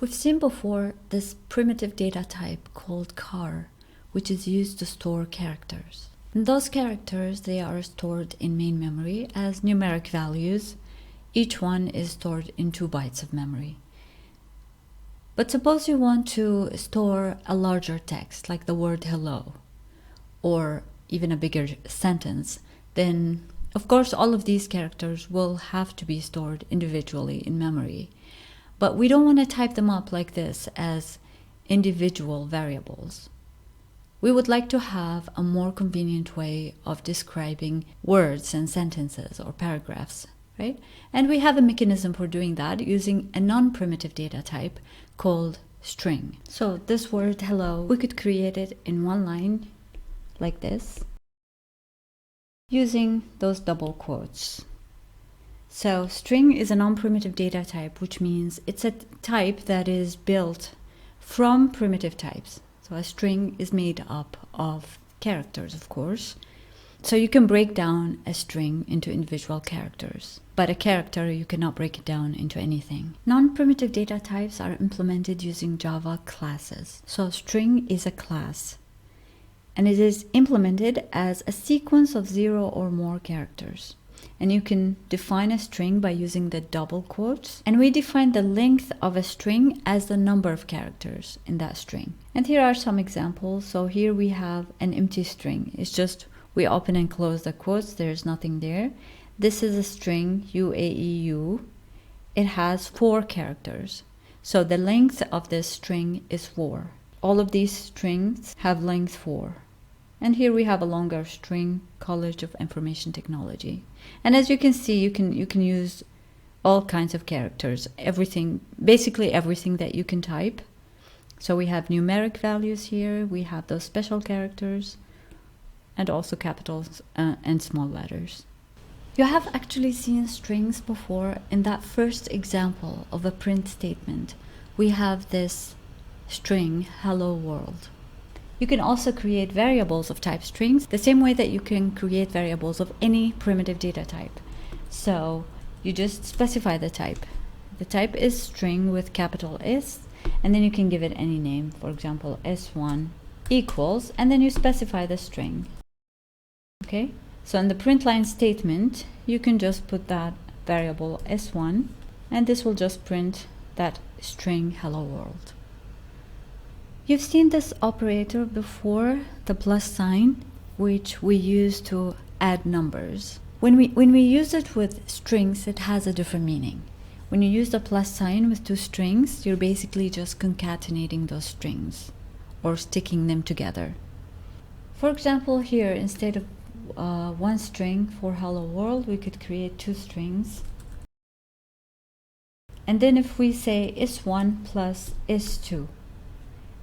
We've seen before this primitive data type called char, which is used to store characters. And those characters, they are stored in main memory as numeric values. Each one is stored in 2 bytes of memory. But suppose you want to store a larger text, like the word hello, or even a bigger sentence, then of course all of these characters will have to be stored individually in memory. But we don't want to type them up like this as individual variables. We would like to have a more convenient way of describing words and sentences or paragraphs, right? And we have a mechanism for doing that using a non-primitive data type called string. So this word hello, we could create it in one line like this, using those double quotes. So string is a non-primitive data type, which means it's a type that is built from primitive types. So a string is made up of characters, of course. So you can break down a string into individual characters, but a character, you cannot break it down into anything. Non-primitive data types are implemented using Java classes. So string is a class, and it is implemented as a sequence of 0 or more characters. And you can define a string by using the double quotes. And we define the length of a string as the number of characters in that string. And here are some examples. So here we have an empty string. It's just we open and close the quotes. There's nothing there. This is a string UAEU. It has 4 characters. So the length of this string is 4. All of these strings have length 4. And here we have a longer string, College of Information Technology. And as you can see, you can use all kinds of characters, everything, basically everything that you can type. So we have numeric values here, we have those special characters, and also capitals and small letters. You have actually seen strings before. In that first example of a print statement, we have this string, hello world. You can also create variables of type strings the same way that you can create variables of any primitive data type. So you just specify the type. The type is string with capital S, and then you can give it any name. For example, S1 equals, and then you specify the string. Okay, so in the print line statement, you can just put that variable S1, and this will just print that string hello world. You've seen this operator before, the plus sign, which we use to add numbers. When we use it with strings, it has a different meaning. When you use the plus sign with 2 strings, you're basically just concatenating those strings or sticking them together. For example, here, instead of 1 string for hello world, we could create 2 strings. And then if we say is1 plus is2,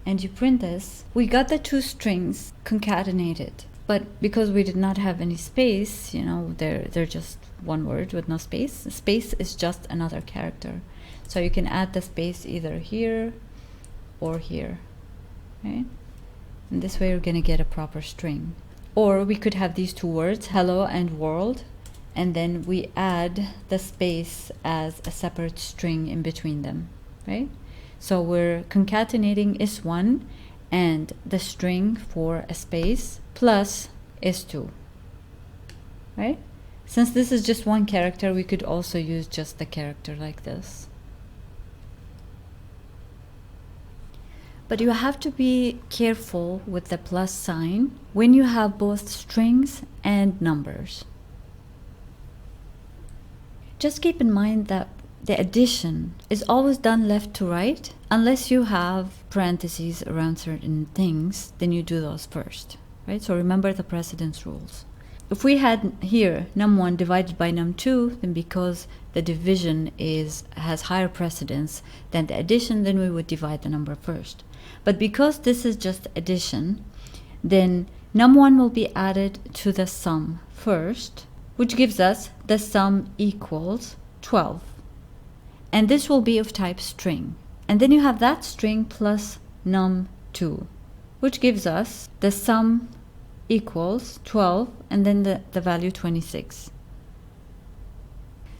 and you print this, we got the 2 strings concatenated. But because we did not have any space, you know, they're just one word with no space. Space is just another character. So you can add the space either here or here, right? And this way you're gonna get a proper string. Or we could have these 2 words, hello and world, and then we add the space as a separate string in between them, right? So we're concatenating is1 and the string for a space plus is2, right? Since this is just 1 character, we could also use just the character like this. But you have to be careful with the plus sign when you have both strings and numbers. Just keep in mind that the addition is always done left to right. Unless you have parentheses around certain things, then you do those first, right? So remember the precedence rules. If we had here num1 divided by num2, then because the division has higher precedence than the addition, then we would divide the number first. But because this is just addition, then num1 will be added to the sum first, which gives us the sum equals 12. And this will be of type string. And then you have that string plus num2, which gives us the sum equals 12 and then the value 26.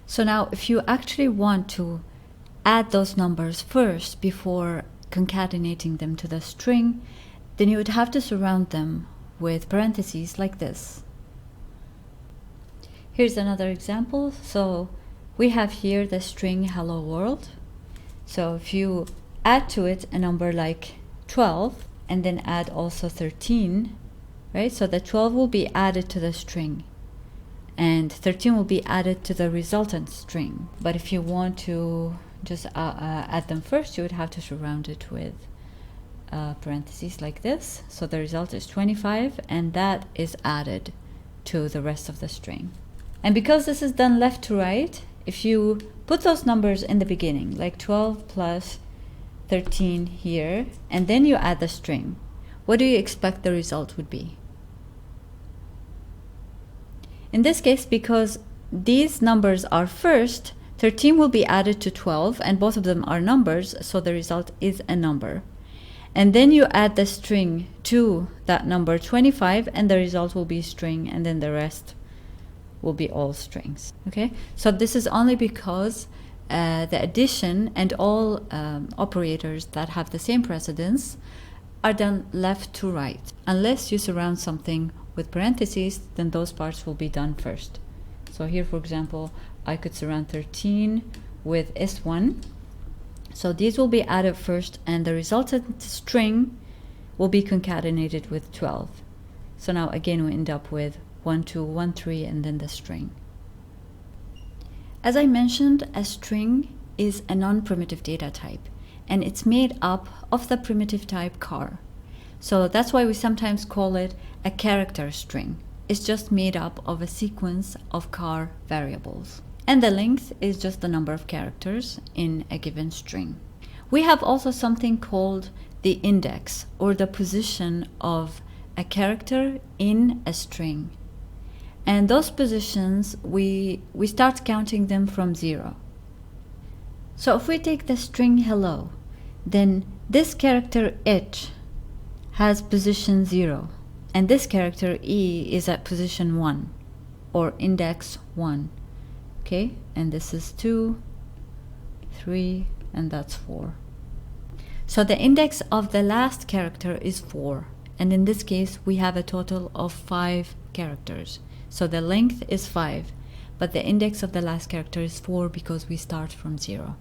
So now if you actually want to add those numbers first before concatenating them to the string, then you would have to surround them with parentheses like this. Here's another example. So we have here the string hello world. So if you add to it a number like 12 and then add also 13, right? So the 12 will be added to the string and 13 will be added to the resultant string. But if you want to just add them first, you would have to surround it with parentheses like this. So the result is 25 and that is added to the rest of the string. And because this is done left to right, if you put those numbers in the beginning, like 12 plus 13 here, and then you add the string, what do you expect the result would be? In this case, because these numbers are first, 13 will be added to 12, and both of them are numbers, so the result is a number. And then you add the string to that number 25, and the result will be string, and then the rest will be all strings. Okay, so this is only because the addition and all operators that have the same precedence are done left to right. Unless you surround something with parentheses, then those parts will be done first. So here, for example, I could surround 13 with S1. So these will be added first, and the resultant string will be concatenated with 12. So now again we end up with 1, 2, 1, 3, and then the string. As I mentioned, a string is a non-primitive data type, and it's made up of the primitive type char. So that's why we sometimes call it a character string. It's just made up of a sequence of char variables. And the length is just the number of characters in a given string. We have also something called the index, or the position of a character in a string. And those positions, we start counting them from 0. So if we take the string hello, then this character h has position 0, and this character e is at position 1, or index 1. Okay, and this is 2, 3, and that's 4. So the index of the last character is 4, and in this case we have a total of 5 characters. So the length is 5, but the index of the last character is 4 because we start from 0.